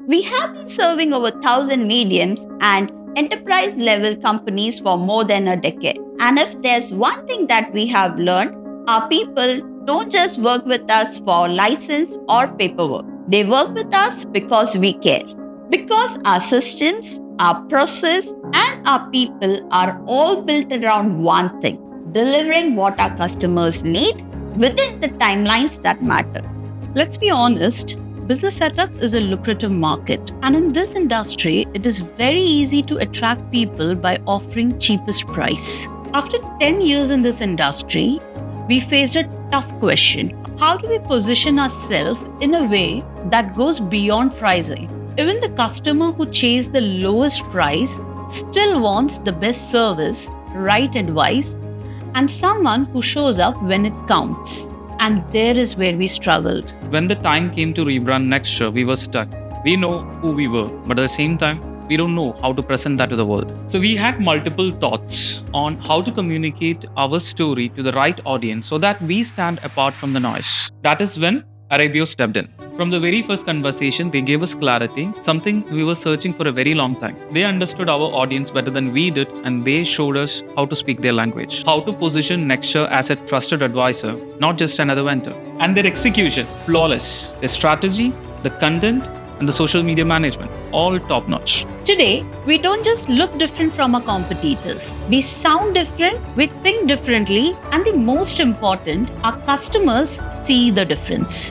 We have been serving over 1,000 mediums and enterprise level companies for more than a decade. And if there's one thing that we have learned, our people don't just work with us for license or paperwork. They work with us because we care. Because our systems, our process, and our people are all built around one thing: delivering what our customers need within the timelines that matter. Let's be honest, business setup is a lucrative market. And in this industry, it is very easy to attract people by offering cheapest price. After 10 years in this industry, we faced a tough question. How do we position ourselves in a way that goes beyond pricing? Even the customer who chases the lowest price still wants the best service, right advice, and someone who shows up when it counts. And there is where we struggled. When the time came to rebrand Nexture, we were stuck. We know who we were, but at the same time, we don't know how to present that to the world. So we had multiple thoughts on how to communicate our story to the right audience so that we stand apart from the noise. That is when Arabiio stepped in. From the very first conversation, they gave us clarity, something we were searching for a very long time. They understood our audience better than we did, and they showed us how to speak their language, how to position Nexture as a trusted advisor, not just another vendor. And their execution, flawless. Their strategy, the content, and the social media management, all top-notch. Today, we don't just look different from our competitors. We sound different, we think differently, and the most important, our customers see the difference.